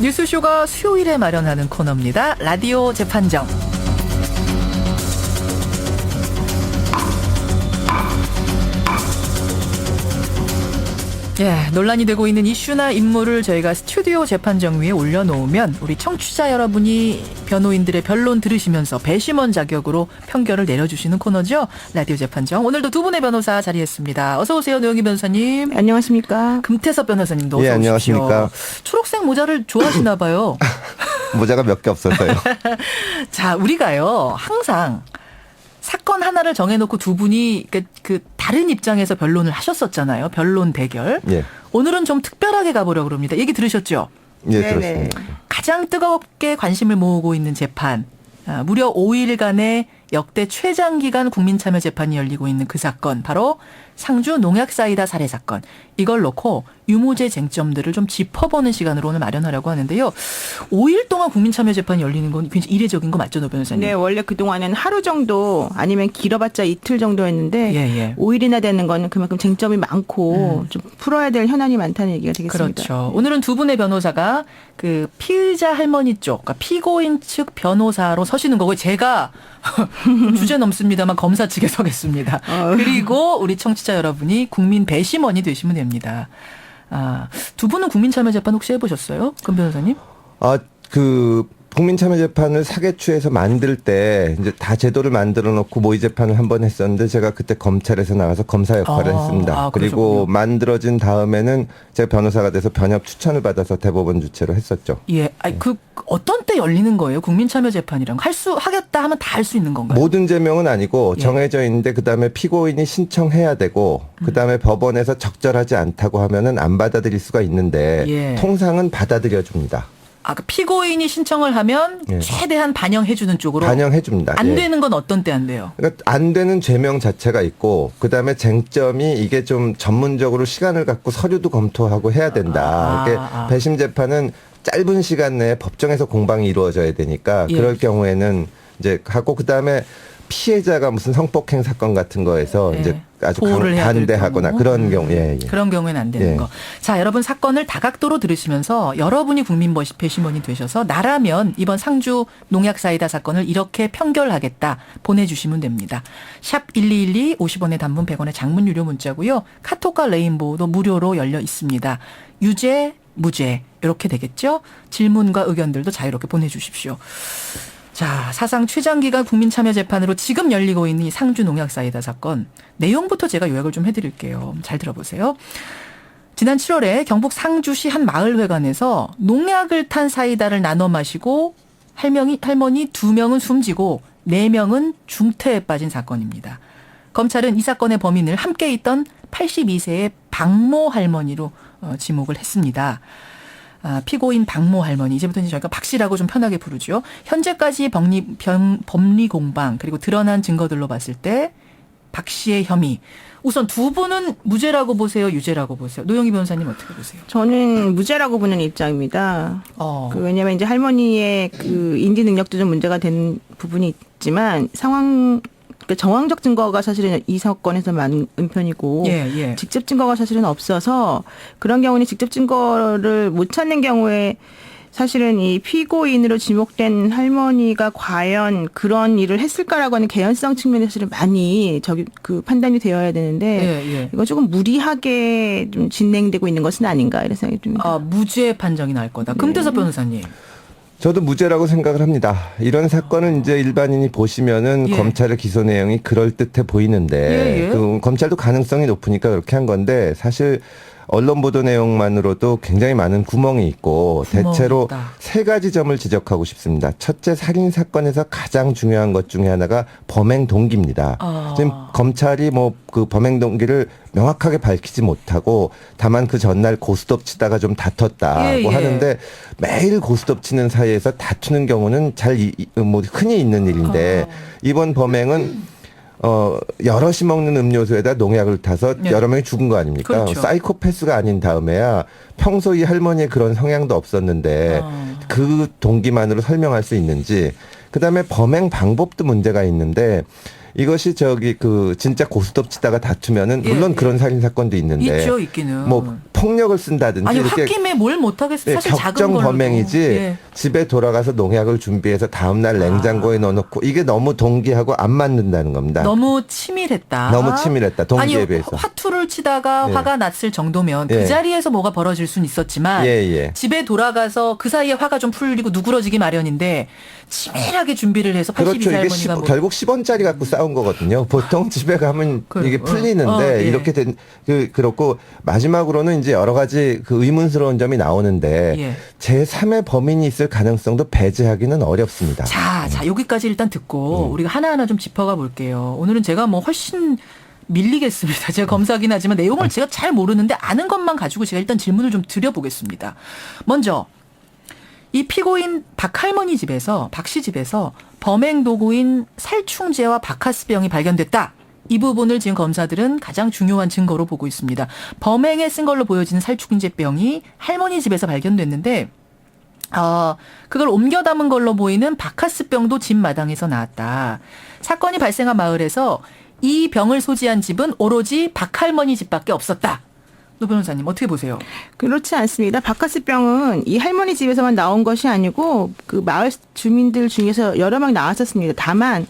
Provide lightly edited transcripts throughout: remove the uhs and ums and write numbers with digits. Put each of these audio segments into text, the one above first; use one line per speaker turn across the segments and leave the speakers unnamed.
뉴스쇼가 수요일에 마련하는 코너입니다. 라디오 재판정. 예, 논란이 되고 있는 이슈나 인물을 저희가 스튜디오 재판정 위에 올려놓으면 우리 청취자 여러분이 변호인들의 변론 들으시면서 배심원 자격으로 판결을 내려주시는 코너죠. 라디오 재판정. 오늘도 두 분의 변호사 자리했습니다. 어서 오세요, 노영희 변호사님.
안녕하십니까.
금태섭 변호사님도 어서
예,
오십시오.
안녕하십니까.
초록색 모자를 좋아하시나 봐요.
모자가 몇 개 없어서요.
자, 우리가요 항상 사건 하나를 정해놓고 두 분이 그 다른 입장에서 변론을 하셨었잖아요. 변론 대결.
예.
오늘은 좀 특별하게 가보려고 합니다. 얘기 들으셨죠?
예,
네네.
들었습니다.
가장 뜨겁게 관심을 모으고 있는 재판. 무려 5일간의 역대 최장기간 국민참여재판이 열리고 있는 그 사건. 바로 상주 농약사이다 살해 사건. 이걸 놓고 유무죄 쟁점들을 좀 짚어보는 시간으로 오늘 마련하려고 하는데요. 5일 동안 국민참여재판이 열리는 건 굉장히 이례적인 거 맞죠, 노 변호사님?
네, 원래 그동안은 하루 정도 아니면 길어봤자 이틀 정도였는데
예.
5일이나 되는 거는 그만큼 쟁점이 많고 좀 풀어야 될 현안이 많다는 얘기가 되겠습니다.
그렇죠. 오늘은 두 분의 변호사가 그 피의자 할머니 쪽, 그러니까 피고인 측 변호사로 서시는 거고 제가 좀 주제 넘습니다만 검사 측에 서겠습니다. 그리고 우리 청취자 여러분이 국민 배심원이 되시면 됩니다. 두 분은 국민참여재판 혹시 해보셨어요? 금 변호사님?
국민참여재판을 사개추에서 만들 때 이제 다 제도를 만들어 놓고 모의 재판을 한 번 했었는데 제가 그때 검찰에서 나가서 검사 역할을 했습니다. 그리고 만들어진 다음에는 제가 변호사가 돼서 변협 추천을 받아서 대법원 주체로 했었죠.
예. 그 어떤 때 열리는 거예요? 국민참여재판이랑 하겠다 하면 다 할 수 있는 건가요?
모든 제명은 아니고
예.
정해져 있는데 그다음에 피고인이 신청해야 되고 그다음에 법원에서 적절하지 않다고 하면은 안 받아들일 수가 있는데
예.
통상은 받아들여 줍니다.
그 피고인이 신청을 하면
예.
최대한 반영해 주는 쪽으로
반영해 줍니다.
안
예.
되는 건 어떤 때 안 돼요?
그러니까 안 되는 죄명 자체가 있고 그다음에 쟁점이 이게 좀 전문적으로 시간을 갖고 서류도 검토하고 해야 된다. 이게 배심 재판은 짧은 시간 내에 법정에서 공방이 이루어져야 되니까
예.
그럴 경우에는 이제 하고 그다음에 피해자가 무슨 성폭행 사건 같은 거에서
예.
이제 아주
보호를 해야 될
반대하거나
경우.
그런 경우 예.
그런 경우에는 안 되는
예.
거. 자, 여러분 사건을 다각도로 들으시면서 여러분이 국민 배심원이 되셔서 나라면 이번 상주 농약사이다 사건을 이렇게 판결하겠다 보내주시면 됩니다. 샵 1212 50원의 단문 100원의 장문 유료 문자고요. 카톡과 레인보우도 무료로 열려 있습니다. 유죄, 무죄 이렇게 되겠죠. 질문과 의견들도 자유롭게 보내주십시오. 자, 사상 최장기간 국민참여재판으로 지금 열리고 있는 이 상주 농약사이다 사건 내용부터 제가 요약을 좀 해드릴게요. 잘 들어보세요. 지난 7월에 경북 상주시 한 마을회관에서 농약을 탄 사이다를 나눠 마시고 할머니 2명은 숨지고 4명은 중태에 빠진 사건입니다. 검찰은 이 사건의 범인을 함께 있던 82세의 박모 할머니로 지목을 했습니다. 피고인 박모 할머니, 이제부터 이제 저희가 박 씨라고 좀 편하게 부르죠. 현재까지 법리 공방 그리고 드러난 증거들로 봤을 때 박 씨의 혐의. 우선 두 분은 무죄라고 보세요, 유죄라고 보세요? 노영희 변호사님 어떻게 보세요?
저는 무죄라고 보는 입장입니다. 왜냐하면 이제 할머니의 그 인지 능력도 좀 문제가 되는 부분이 있지만 그러니까 정황적 증거가 사실은 이 사건에서 많은 편이고
예.
직접 증거가 사실은 없어서 그런 경우는 직접 증거를 못 찾는 경우에 사실은 이 피고인으로 지목된 할머니가 과연 그런 일을 했을까라고 하는 개연성 측면에 사실은 많이 판단이 되어야 되는데
예.
이거 조금 무리하게 좀 진행되고 있는 것은 아닌가 이런 생각이 듭니다.
무죄 판정이 날 거다. 금태섭 변호사님.
저도 무죄라고 생각을 합니다. 이런 사건을 이제 일반인이 보시면은
예.
검찰의 기소 내용이 그럴듯해 보이는데
예.
그 검찰도 가능성이 높으니까 그렇게 한 건데 사실 언론 보도 내용만으로도 굉장히 많은 구멍이 있고 대체로
있다.
3가지 점을 지적하고 싶습니다. 첫째, 살인 사건에서 가장 중요한 것 중에 하나가 범행 동기입니다. 지금 검찰이 그 범행 동기를 명확하게 밝히지 못하고 다만 그 전날 고스톱 치다가 좀 다퉜다고 하는데 매일 고스톱 치는 사이에서 다투는 경우는 흔히 있는 일인데 이번 범행은 여럿이 먹는 음료수에다 농약을 타서 여러 명이 죽은 거 아닙니까?
그렇죠.
사이코패스가 아닌 다음에야 평소 이 할머니의 그런 성향도 없었는데 그 동기만으로 설명할 수 있는지. 그다음에 범행 방법도 문제가 있는데 이것이 진짜 고스톱 치다가 다투면은 물론 그런 살인 사건도 있는데
있죠, 있기는.
폭력을 쓴다든지
아니
이렇게
홧김에 뭘 못하겠어요. 사실 작은
격정
걸로도.
범행이지
예.
집에 돌아가서 농약을 준비해서 다음날 냉장고에 넣어놓고 이게 너무 동기하고 안 맞는다는 겁니다.
너무 치밀했다.
너무 치밀했다. 동기에
아니,
비해서.
화투를 치다가
예.
화가 났을 정도면 그
예.
자리에서 뭐가 벌어질 수는 있었지만
예.
집에 돌아가서 그 사이에 화가 좀 풀리고 누그러지기 마련인데 치밀하게 준비를 해서 82세
그렇죠. 이게
할머니가 뭐
결국 10원짜리 갖고 싸운 거거든요. 보통 집에 가면 이게 풀리는데
예.
이렇게 된 그렇고 마지막으로는 이제 여러 가지 그 의문스러운 점이 나오는데
예.
제3의 범인이 있을 가능성도 배제하기는 어렵습니다.
자, 여기까지 일단 듣고 우리가 하나하나 좀 짚어가 볼게요. 오늘은 제가 뭐 훨씬 밀리겠습니다. 제가 검사하긴 하지만 내용을 제가 잘 모르는데 아는 것만 가지고 제가 일단 질문을 좀 드려보겠습니다. 먼저 이 피고인 박 할머니 집에서 박 씨 집에서 범행 도구인 살충제와 바카스병이 발견됐다. 이 부분을 지금 검사들은 가장 중요한 증거로 보고 있습니다. 범행에 쓴 걸로 보여지는 살충제병이 할머니 집에서 발견됐는데 그걸 옮겨 담은 걸로 보이는 바카스병도 집 마당에서 나왔다. 사건이 발생한 마을에서 이 병을 소지한 집은 오로지 박 할머니 집밖에 없었다. 노 변호사님 어떻게 보세요?
그렇지 않습니다. 바카스병은 이 할머니 집에서만 나온 것이 아니고 그 마을 주민들 중에서 여러 명 나왔었습니다. 다만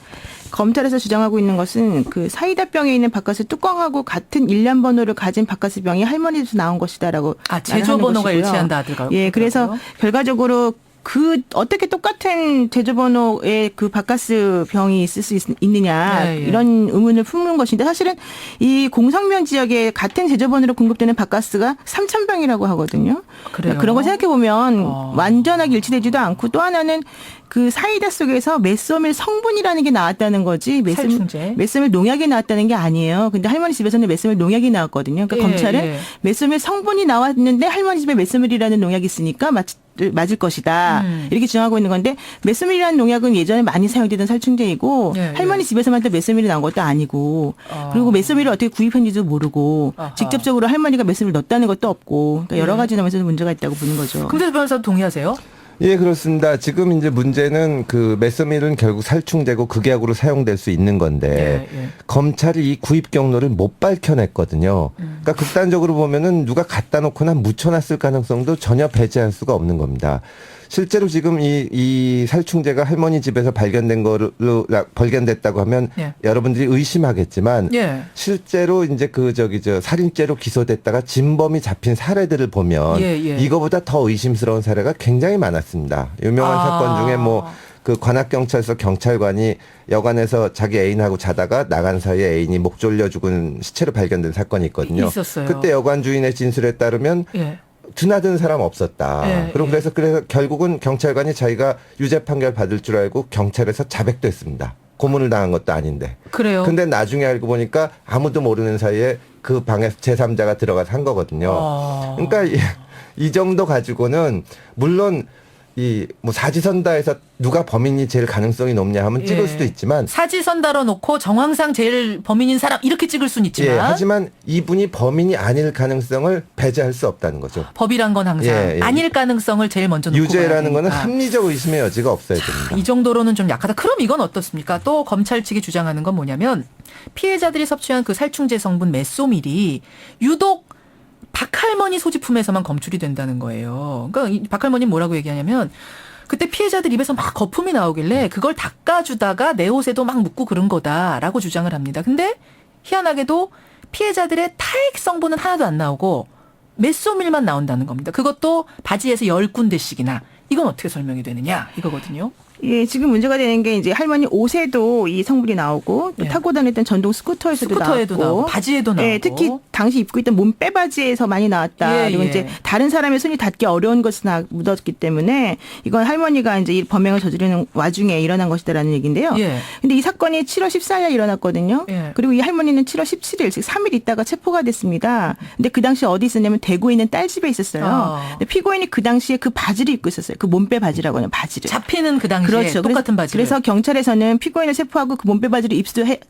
검찰에서 주장하고 있는 것은 그 사이다병에 있는 바카스 뚜껑하고 같은 일련 번호를 가진 바카스병이 할머니 집에서 나온 것이다라고
제조 번호가
것이고요.
일치한다 하더라고요.
예, 그래서 결과적으로 그 어떻게 똑같은 제조번호의 그 바카스 병이 있을 수 있느냐
예.
이런 의문을 품는 것인데 사실은 이 공성면 지역에 같은 제조번호로 공급되는 바카스가 3,000병이라고 하거든요.
그래요?
그런 걸 생각해 보면 완전하게 일치되지도 않고 또 하나는 그 사이다 속에서 메소밀 성분이라는 게 나왔다는 거지
살충제.
메소밀 농약이 나왔다는 게 아니에요. 근데 할머니 집에서는 메소밀 농약이 나왔거든요. 그러니까 검찰은 메소밀 성분이 나왔는데 할머니 집에 메소밀이라는 농약이 있으니까 맞을 것이다. 이렇게 주장하고 있는 건데 메소밀이라는 농약은 예전에 많이 사용되던 살충제이고 할머니 집에서만 또 메소밀이 나온 것도 아니고 그리고 메소밀을 어떻게 구입했는지도 모르고 직접적으로 할머니가 메소밀을 넣었다는 것도 없고 그러니까 여러 가지 점에서 문제가 있다고 보는 거죠.
금태섭 변호사 동의하세요?
예, 그렇습니다. 지금 이제 문제는 그 메소밀은 결국 살충제고 극약으로 사용될 수 있는 건데 검찰이 이 구입 경로를 못 밝혀냈거든요. 그러니까 극단적으로 보면은 누가 갖다 놓거나 묻혀놨을 가능성도 전혀 배제할 수가 없는 겁니다. 실제로 지금 이 살충제가 할머니 집에서 발견됐다고 하면 여러분들이 의심하겠지만 실제로 이제 살인죄로 기소됐다가 진범이 잡힌 사례들을 보면 이거보다 더 의심스러운 사례가 굉장히 많았습니다. 유명한 사건 중에 그 관악경찰서 경찰관이 여관에서 자기 애인하고 자다가 나간 사이에 애인이 목 졸려 죽은 시체로 발견된 사건이 있거든요.
있었어요.
그때 여관 주인의 진술에 따르면 드나든 사람 없었다. 그래서 결국은 경찰관이 자기가 유죄 판결 받을 줄 알고 경찰에서 자백됐습니다. 고문을 당한 것도 아닌데.
그래요.
근데 나중에 알고 보니까 아무도 모르는 사이에 그 방에 제3자가 들어가서 한 거거든요. 그러니까 이 정도 가지고는 물론 사지선다에서 누가 범인이 제일 가능성이 높냐 하면 찍을 수도 있지만
사지선다로 놓고 정황상 제일 범인인 사람 이렇게 찍을 수는 있지만
하지만 이분이 범인이 아닐 가능성을 배제할 수 없다는 거죠.
법이란 건 항상 아닐 가능성을 제일 먼저 놓고
유죄라는 거는 합리적 의심의 여지가 없어야 됩니다.
이 정도로는 좀 약하다. 그럼 이건 어떻습니까? 또 검찰 측이 주장하는 건 뭐냐면 피해자들이 섭취한 그 살충제 성분 메소밀이 유독 박할머니 소지품에서만 검출이 된다는 거예요. 그러니까 이 박할머니는 뭐라고 얘기하냐면 그때 피해자들 입에서 막 거품이 나오길래 그걸 닦아주다가 내 옷에도 막 묻고 그런 거다라고 주장을 합니다. 근데 희한하게도 피해자들의 탈액 성분은 하나도 안 나오고 메소밀만 나온다는 겁니다. 그것도 바지에서 10군데씩이나. 이건 어떻게 설명이 되느냐 이거거든요.
예, 지금 문제가 되는 게 이제 할머니 옷에도 이 성분이 나오고 타고 다녔던 전동 스쿠터에도 나왔고
바지에도 나오고
특히 당시 입고 있던 몸 빼바지에서 많이 나왔다. 그리고 이제 다른 사람의 손이 닿기 어려운 것이 묻었기 때문에 이건 할머니가 이제 이 범행을 저지르는 와중에 일어난 것이다라는 얘기인데요. 근데 이 사건이 7월 14일 일어났거든요. 그리고 이 할머니는 7월 17일, 즉 3일 있다가 체포가 됐습니다. 근데 그 당시 어디 있었냐면 대구에 있는 딸 집에 있었어요. 근데 피고인이 그 당시에 그 바지를 입고 있었어요. 그 몸빼 바지라고 하는 바지를.
잡히는 그 당시에
그렇죠.
똑같은 바지.
그래서 경찰에서는 피고인을 체포하고 그 몸빼 바지를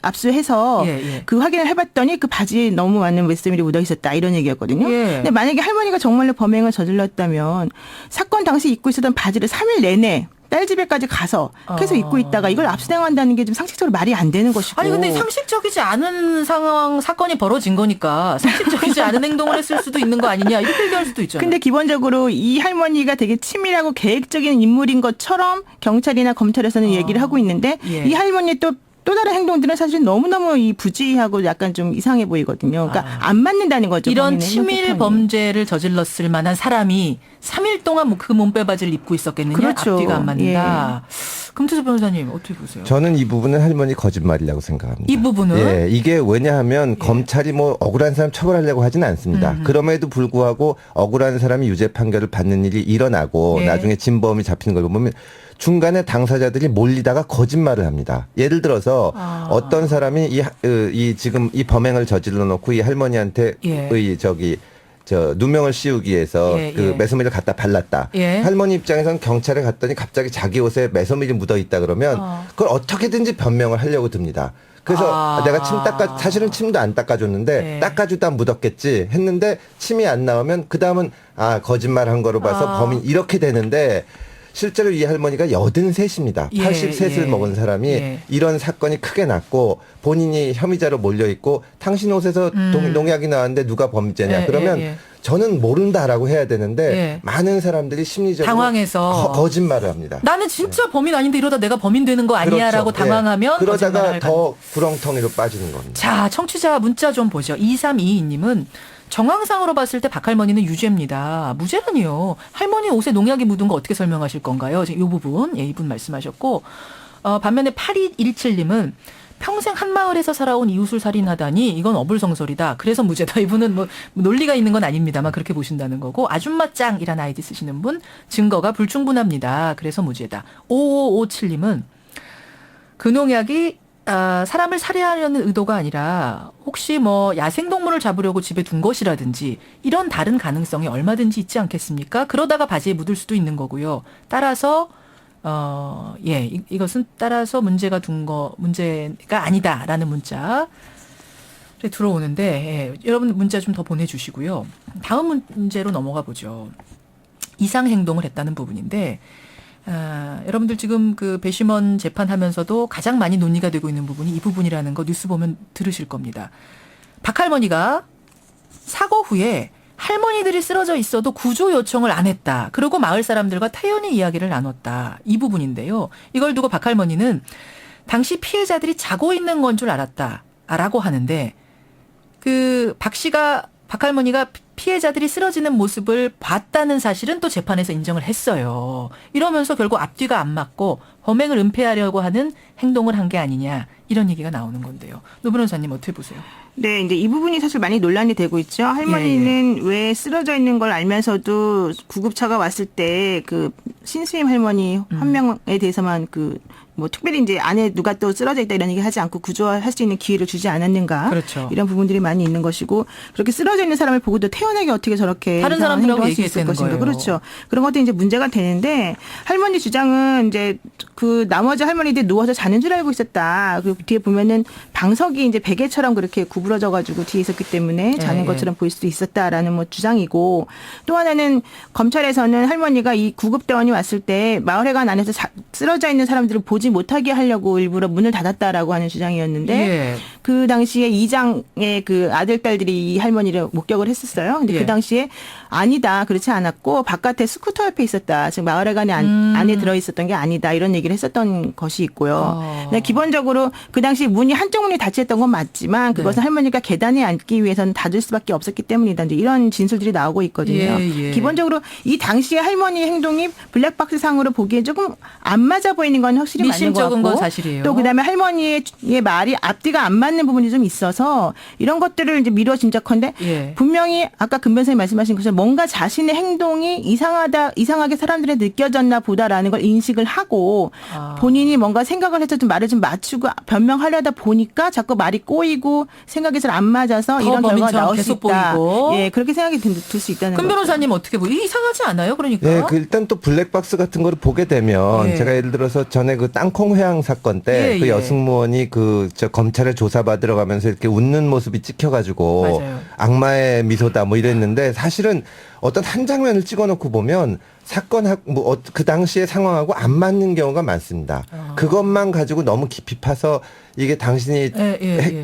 압수해서 그 확인을 해봤더니 그 바지에 너무 많은 메소밀이 묻어 있었다 이런 얘기였거든요. 근데 만약에 할머니가 정말로 범행을 저질렀다면 사건 당시 입고 있었던 바지를 3일 내내 딸 집에까지 가서 계속 입고 있다가 이걸 압수당한다는 게 좀 상식적으로 말이 안 되는 것이고.
아니 근데 상식적이지 않은 상황 사건이 벌어진 거니까 상식적이지 않은 행동을 했을 수도 있는 거 아니냐 이렇게 얘기할 수도 있잖아요.
근데 기본적으로 이 할머니가 되게 치밀하고 계획적인 인물인 것처럼 경찰이나 검찰에서는 얘기를 하고 있는데
예.
이 할머니의 또 다른 행동들은 사실 너무너무 이 부지하고 약간 좀 이상해 보이거든요. 그러니까 안 맞는다는 거죠.
이런
범인의
치밀
행동 패턴이.
범죄를 저질렀을 만한 사람이 3일 동안 그 몸빼바지를 입고 있었겠느냐.
그렇죠.
앞뒤가 안 맞는다. 금태섭 변호사님 어떻게 보세요?
저는 이 부분은 할머니 거짓말이라고 생각합니다.
이 부분은?
예, 이게 왜냐하면 검찰이 뭐 억울한 사람 처벌하려고 하지는 않습니다. 그럼에도 불구하고 억울한 사람이 유죄 판결을 받는 일이 일어나고
예.
나중에 진범이 잡히는 걸 보면 중간에 당사자들이 몰리다가 거짓말을 합니다. 예를 들어서 어떤 사람이 지금 이 범행을 저질러 놓고 이 할머니한테
예.
누명을 씌우기 위해서
예,
그
예.
매소밀을 갖다 발랐다.
예.
할머니 입장에서는 경찰에 갔더니 갑자기 자기 옷에 매소밀이 묻어 있다 그러면 그걸 어떻게든지 변명을 하려고 듭니다. 그래서 내가 사실은 침도 안 닦아줬는데
예.
닦아주다 묻었겠지 했는데 침이 안 나오면 그 다음은 거짓말한 거로 봐서 범인 이렇게 되는데 실제로 이 할머니가 83입니다.
예,
83을
예.
먹은 사람이
예.
이런 사건이 크게 났고 본인이 혐의자로 몰려있고 당신 옷에서 농약이 나왔는데 누가 범죄냐.
예,
그러면
예.
저는 모른다라고 해야 되는데
예.
많은 사람들이 심리적으로
당황해서
거짓말을 합니다.
나는 진짜 범인 아닌데 이러다 내가 범인 되는 거 아니야라고
그렇죠.
당황하면
예. 그러다가
거짓말을
더 구렁텅이로 빠지는 겁니다.
자, 청취자 문자 좀 보죠. 2322님은 정황상으로 봤을 때 박할머니는 유죄입니다. 무죄라니요. 할머니 옷에 농약이 묻은 거 어떻게 설명하실 건가요? 지금 이 부분, 이분 말씀하셨고, 반면에 8217님은 평생 한 마을에서 살아온 이웃을 살인하다니 이건 어불성설이다. 그래서 무죄다. 이분은 뭐 논리가 있는 건 아닙니다만 그렇게 보신다는 거고, 아줌마짱이라는 아이디 쓰시는 분 증거가 불충분합니다. 그래서 무죄다. 5557님은 그 농약이 사람을 살해하려는 의도가 아니라 혹시 뭐 야생동물을 잡으려고 집에 둔 것이라든지 이런 다른 가능성이 얼마든지 있지 않겠습니까? 그러다가 바지에 묻을 수도 있는 거고요. 따라서 이것은 따라서 문제가 아니다라는 문자 들어오는데 여러분 문자 좀 더 보내주시고요. 다음 문제로 넘어가 보죠. 이상 행동을 했다는 부분인데. 여러분들 지금 그 배심원 재판하면서도 가장 많이 논의가 되고 있는 부분이 이 부분이라는 거 뉴스 보면 들으실 겁니다. 박할머니가 사고 후에 할머니들이 쓰러져 있어도 구조 요청을 안 했다. 그리고 마을 사람들과 태연히 이야기를 나눴다. 이 부분인데요. 이걸 두고 박할머니는 당시 피해자들이 자고 있는 건 줄 알았다. 라고 하는데 박할머니가 피해자들이 쓰러지는 모습을 봤다는 사실은 또 재판에서 인정을 했어요. 이러면서 결국 앞뒤가 안 맞고 범행을 은폐하려고 하는 행동을 한 게 아니냐 이런 얘기가 나오는 건데요. 노 변호사님 어떻게 보세요?
네, 이제 이 부분이 사실 많이 논란이 되고 있죠. 할머니는 왜 쓰러져 있는 걸 알면서도 구급차가 왔을 때 그 신수임 할머니 한 명에 대해서만 뭐 특별히 이제 안에 누가 또 쓰러져 있다 이런 얘기 하지 않고 구조할 수 있는 기회를 주지 않았는가.
그렇죠.
이런 부분들이 많이 있는 것이고 그렇게 쓰러져 있는 사람을 보고도 태연하게 어떻게 저렇게
다른
이상한
사람들하고
행동할 수 있을
얘기했다는
것인가.
거예요.
그렇죠. 그런 것도 이제 문제가 되는데 할머니 주장은 이제 그 나머지 할머니들이 누워서 자는 줄 알고 있었다. 그리고 뒤에 보면은 방석이 이제 베개처럼 그렇게 구부러져 가지고 뒤에 있었기 때문에 자는 것처럼 보일 수도 있었다라는 뭐 주장이고 또 하나는 검찰에서는 할머니가 이 구급대원이 왔을 때 마을회관 안에서 쓰러져 있는 사람들을 보지 못하게 하려고 일부러 문을 닫았다라고 하는 주장이었는데
예.
그 당시에 이장의 그 아들 딸들이 이 할머니를 목격을 했었어요. 근데
예.
그 당시에 아니다. 그렇지 않았고 바깥에 스쿠터 옆에 있었다. 즉 마을회관에 안에 들어 있었던 게 아니다. 이런 얘기를 했었던 것이 있고요. 근데 기본적으로 그 당시 문이 한쪽 문이 닫혀 있던 건 맞지만 그것은 할머니가 계단에 앉기 위해서는 닫을 수밖에 없었기 때문이다. 이제 이런 진술들이 나오고 있거든요.
예.
기본적으로 이 당시에 할머니의 행동이 블랙박스 상으로 보기에 조금 안 맞아 보이는 건 확실히 맞는 것
미심쩍은
같고
건 사실이에요.
또 그다음에 할머니의 말이 앞뒤가 안 맞는 부분이 좀 있어서 이런 것들을 이제 미뤄 짐작컨대
예.
분명히 아까 금 변호사님 말씀하신 것처럼 뭔가 자신의 행동이 이상하게 사람들에 느껴졌나 보다라는 걸 인식을 하고 본인이 뭔가 생각을 해서 좀 말을 좀 맞추고 변명하려다 보니까 자꾸 말이 꼬이고 생각이 잘 안 맞아서 이런 결과가 나올 수
계속
있다.
보이고.
예, 그렇게 생각이 들 수 있다는
금
거죠.
변호사님 어떻게 보세요? 이게 이상하지 않아요? 그러니까.
네, 일단 또 블랙박스 같은 거를 보게 되면
예.
제가 예를 들어서 전에 그 땅콩 회항 사건 때
예,
그
예.
여승무원이 검찰에 조사받으러 가면서 이렇게 웃는 모습이 찍혀가지고
맞아요.
악마의 미소다 뭐 이랬는데 사실은 어떤 한 장면을 찍어놓고 보면 그 당시의 상황하고 안 맞는 경우가 많습니다. 그것만 가지고 너무 깊이 파서 이게 당신이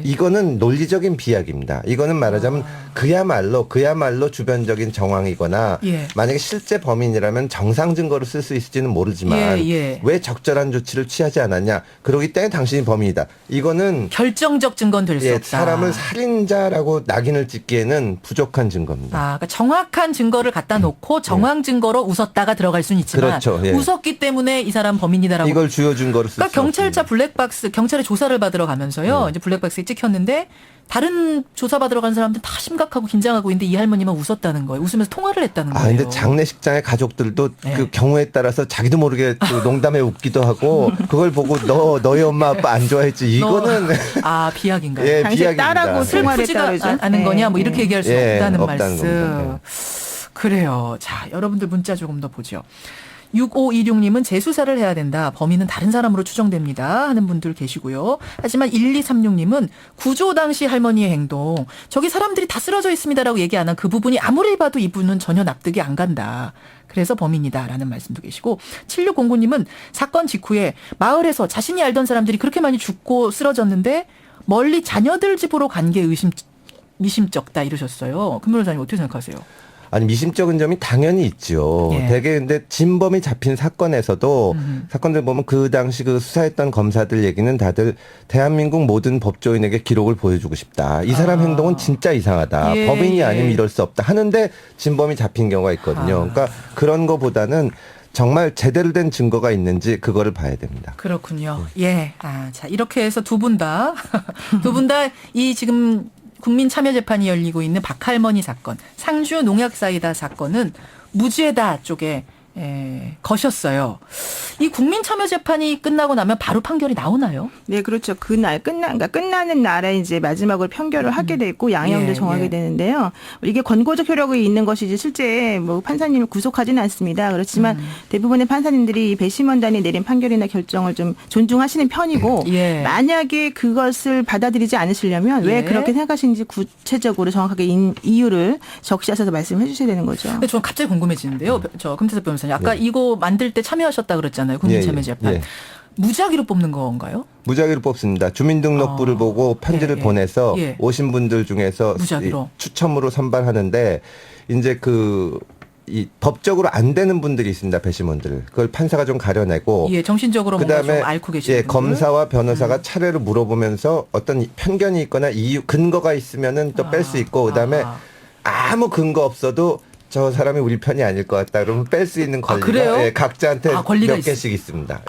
이거는 논리적인 비약입니다. 이거는 말하자면 그야말로 주변적인 정황이거나 만약에 실제 범인이라면 정상 증거로 쓸 수 있을지는 모르지만 왜 적절한 조치를 취하지 않았냐. 그러기 때문에 당신이 범인이다. 이거는
결정적 증거는 될 수 없다.
사람을 살인자라고 낙인을 찍기에는 부족한 증거입니다.
그러니까 정확한 증거를 갖다 놓고 정황 증거로 웃었다가 들어갈 수는 있지만
그렇죠.
웃었기 때문에 이 사람 범인이다라고.
이걸 주요 증거로 쓸 수
그러니까 경찰차
없습니다.
블랙박스 경찰의 조사를 받으러 가면서요. 이제 블랙박스에 찍혔는데 다른 조사받으러 가는 사람들 다 심각하고 긴장하고 있는데 이 할머니만 웃었다는 거예요. 웃으면서 통화를 했다는 거예요.
근데 장례식장의 가족들도 그 경우에 따라서 자기도 모르게 그 농담에 웃기도 하고 그걸 보고 너희 엄마 아빠 안 좋아했지. 이거는
비약인가요?
예,
당시
비약입니다.
딸하고
슬프지가
생활했다고
않은 거냐 뭐 이렇게 얘기할 수 없다는
없다는
말씀.
겁니다.
그래요. 자, 여러분들 문자 조금 더 보죠. 6526님은 재수사를 해야 된다. 범인은 다른 사람으로 추정됩니다. 하는 분들 계시고요. 하지만 1236님은 구조 당시 할머니의 행동. 저기 사람들이 다 쓰러져 있습니다라고 얘기 안 한 그 부분이 아무리 봐도 이분은 전혀 납득이 안 간다. 그래서 범인이다라는 말씀도 계시고 7609님은 사건 직후에 마을에서 자신이 알던 사람들이 그렇게 많이 죽고 쓰러졌는데 멀리 자녀들 집으로 간 게 미심쩍다 이러셨어요. 금 변호사님 어떻게 생각하세요?
아니 미심쩍은 점이 당연히 있죠. 되게 근데 진범이 잡힌 사건에서도 사건들 보면 그 당시 그 수사했던 검사들 얘기는 다들 대한민국 모든 법조인에게 기록을 보여주고 싶다. 이 사람 행동은 진짜 이상하다. 범인이 아니면 이럴 수 없다. 하는데 진범이 잡힌 경우가 있거든요. 그러니까 그런 거보다는 정말 제대로 된 증거가 있는지 그거를 봐야 됩니다.
그렇군요. 자 이렇게 해서 두 분 다 이 지금 국민참여재판이 열리고 있는 박할머니 사건, 상주 농약사이다 사건은 무죄다 쪽에 거셨어요. 이 국민참여재판이 끝나고 나면 바로 판결이 나오나요?
네, 그렇죠. 그날 그러니까 끝나는 날에 이제 마지막으로 판결을 하게 되고 양형도 정하게 되는데요. 이게 권고적 효력이 있는 것이지 실제 뭐 판사님을 구속하지는 않습니다. 그렇지만 대부분의 판사님들이 이 배심원단이 내린 판결이나 결정을 좀 존중하시는 편이고 만약에 그것을 받아들이지 않으시려면 왜 그렇게 생각하시는지 구체적으로 정확하게 이유를 적시하셔서 말씀해 주셔야 되는 거죠.
근데 저는 갑자기 궁금해지는데요. 저 금태섭 변호사님 아까 이거 만들 때 참여하셨다 그랬잖아요. 국민참여재판. 무작위로 뽑는 건가요?
무작위로 뽑습니다. 주민등록부를 보고 편지를 보내서 오신 분들 중에서
무작위로.
추첨으로 선발하는데 이제 이 법적으로 안 되는 분들이 있습니다. 배심원들. 그걸 판사가 좀 가려내고
정신적으로 뭔가 좀 앓고 계시는 분들.
검사와 변호사가 차례로 물어보면서 어떤 편견이 있거나 근거가 있으면은 또 뺄 수 있고 그다음에 아무 근거 없어도 저 사람이 우리 편이 아닐 것 같다. 그러면 뺄 수 있는 권리가 각자한테 몇 개씩 있습니다.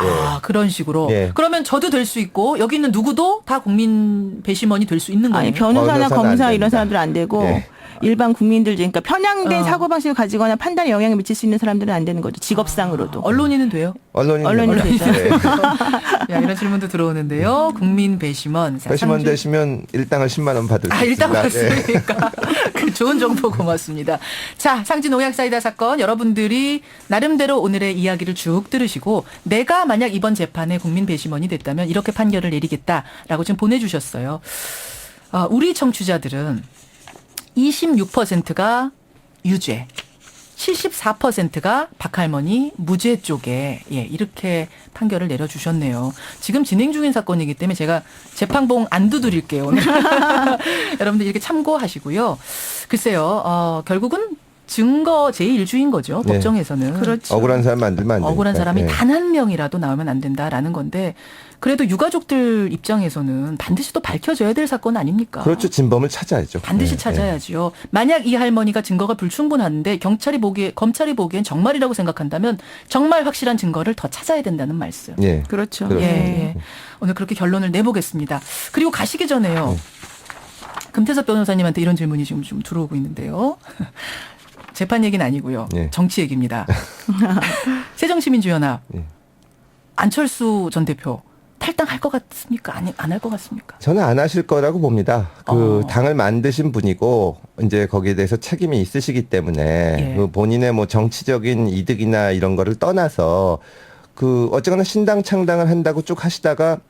그런 식으로. 그러면 저도 될 수 있고 여기 있는 누구도 다 국민 배심원이 될 수 있는 거예요?
아니 변호사나 검사 이런 사람들은 안 되고 일반 국민들 그러니까 편향된 사고방식을 가지거나 판단에 영향을 미칠 수 있는 사람들은 안 되는 거죠. 직업상으로도.
언론인은 돼요?
언론인은 되죠.
이런 질문도 들어오는데요. 국민 배심원.
배심원 되시면 일당을 10만 원 받을 수 있습니다.
일당 받습니까? 좋은 정보 고맙습니다. 자, 상주 농약사이다 사건 여러분들이 나름대로 오늘의 이야기를 쭉 들으시고 내가 만약 이번 재판에 국민 배심원이 됐다면 이렇게 판결을 내리겠다라고 지금 보내주셨어요. 우리 청취자들은 26%가 유죄, 74%가 박할머니 무죄 쪽에 이렇게 판결을 내려주셨네요. 지금 진행 중인 사건이기 때문에 제가 재판봉 안 두드릴게요. 오늘. 여러분들 이렇게 참고하시고요. 글쎄요. 결국은 증거 제1주인 거죠. 법정에서는.
그렇죠.
억울한 사람 만들면 안 됩니다.
억울한 사람이 단 한 명이라도 나오면 안 된다라는 건데 그래도 유가족들 입장에서는 반드시 또 밝혀져야 될 사건 아닙니까?
그렇죠. 진범을 찾아야죠.
반드시 찾아야죠. 만약 이 할머니가 증거가 불충분한데 검찰이 보기엔 정말이라고 생각한다면 정말 확실한 증거를 더 찾아야 된다는 말씀.
그렇죠.
오늘 그렇게 결론을 내보겠습니다. 그리고 가시기 전에요. 금태섭 변호사님한테 이런 질문이 지금 좀 들어오고 있는데요. 재판 얘기는 아니고요. 정치 얘기입니다. 새정치민주연합 안철수 전 대표 탈당할 것 같습니까? 안 할 것 같습니까?
저는 안 하실 거라고 봅니다. 당을 만드신 분이고 이제 거기에 대해서 책임이 있으시기 때문에 본인의 뭐 정치적인 이득이나 이런 거를 떠나서 어쨌거나 신당 창당을 한다고 쭉 하시다가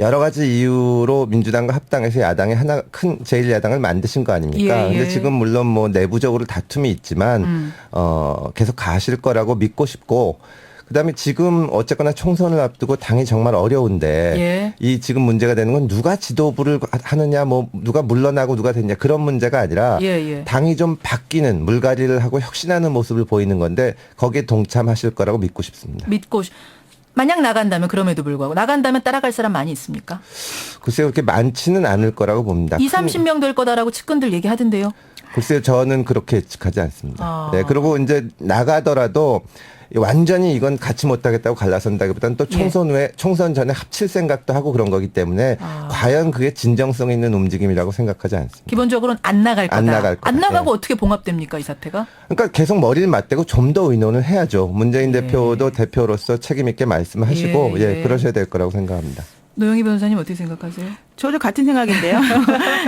여러 가지 이유로 민주당과 합당해서 야당이 하나 큰 제1야당을 만드신 거 아닙니까?
예, 예.
근데 지금 물론 뭐 내부적으로 다툼이 있지만 계속 가실 거라고 믿고 싶고 그다음에 지금 어쨌거나 총선을 앞두고 당이 정말 어려운데
예.
이 지금 문제가 되는 건 누가 지도부를 하느냐 뭐 누가 물러나고 누가 됐냐 그런 문제가 아니라
예, 예.
당이 좀 바뀌는 물갈이를 하고 혁신하는 모습을 보이는 건데 거기에 동참하실 거라고 믿고 싶습니다.
만약 나간다면 그럼에도 불구하고 나간다면 따라갈 사람 많이 있습니까?
글쎄요 그렇게 많지는 않을 거라고 봅니다.
30명 될 거다라고 측근들 얘기하던데요.
글쎄요 저는 그렇게 예측하지 않습니다.
아.
네, 그리고 이제 나가더라도 완전히 이건 같이 못하겠다고 갈라선다기보다는 또 총선 후에 총선 전에 합칠 생각도 하고 그런 거기 때문에 과연 그게 진정성 있는 움직임이라고 생각하지 않습니다.
기본적으로는 안 나갈 거다.
안 나갈 거다.
안 나가고
네.
어떻게 봉합됩니까 이 사태가?
그러니까 계속 머리를 맞대고 좀 더 의논을 해야죠. 문재인
예.
대표도 대표로서 책임 있게 말씀하시고
예, 예.
예, 그러셔야 될 거라고 생각합니다.
노영희 변호사님 어떻게 생각하세요?
저도 같은 생각인데요.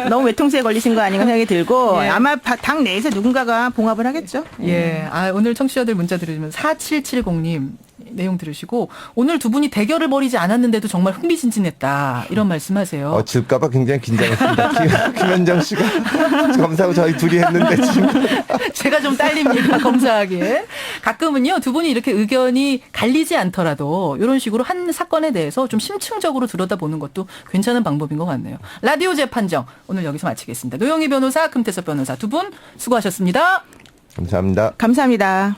너무 외통수에 걸리신 거 아닌가 생각이 들고
예.
아마 당 내에서 누군가가 봉합을 하겠죠.
예. 오늘 청취자들 문자 들으시면 4770님 내용 들으시고 오늘 두 분이 대결을 벌이지 않았는데도 정말 흥미진진했다. 이런 말씀하세요.
질까봐 굉장히 긴장했습니다. 김현정 씨가 검사하고 저희 둘이 했는데 지금
제가 좀 딸립니다. 검사하기에. 가끔은요. 두 분이 이렇게 의견이 갈리지 않더라도 이런 식으로 한 사건에 대해서 좀 심층적으로 들여다보는 것도 괜찮은 방법인 것 같네요. 라디오 재판정 오늘 여기서 마치겠습니다. 노영희 변호사, 금태섭 변호사 두 분 수고하셨습니다.
감사합니다.
감사합니다.